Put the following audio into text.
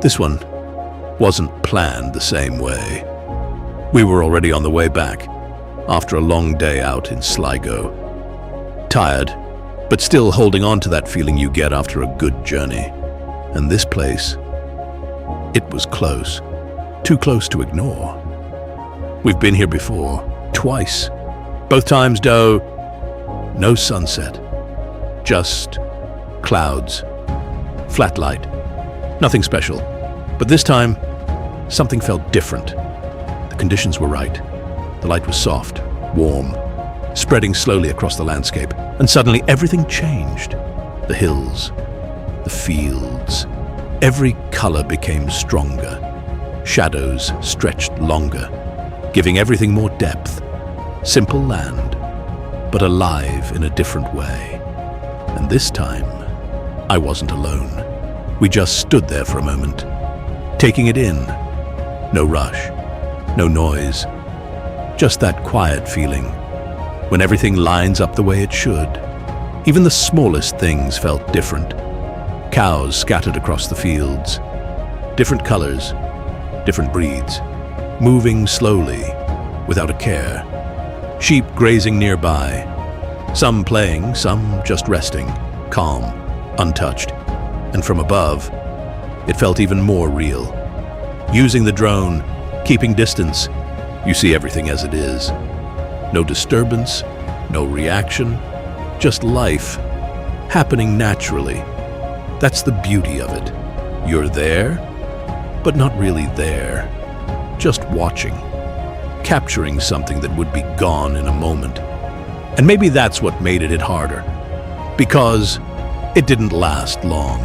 This one wasn't planned the same way. We were already on the way back, after a long day out in Sligo. Tired, but still holding on to that feeling you get after a good journey. And this place, it was close. Too close to ignore. We've been here before, twice. Both times, though, no sunset. Just clouds, flat light, nothing special. But this time, something felt different. The conditions were right. The light was soft, warm, spreading slowly across the landscape. And suddenly everything changed. The hills, the fields, every color became stronger. Shadows stretched longer, giving everything more depth. Simple land, but alive in a different way. And this time, I wasn't alone. We just stood there for a moment, taking it in. No rush, no noise, just that quiet feeling when everything lines up the way it should. Even the smallest things felt different. Cows scattered across the fields, different colors, different breeds, moving slowly, without a care. Sheep grazing nearby, some playing, some just resting, calm, untouched. And from above, it felt even more real. Using the drone, keeping distance, you see everything as it is. No disturbance, no reaction, just life, happening naturally. That's the beauty of it. You're there, but not really there. Just watching, capturing something that would be gone in a moment. And maybe that's what made it harder, because it didn't last long.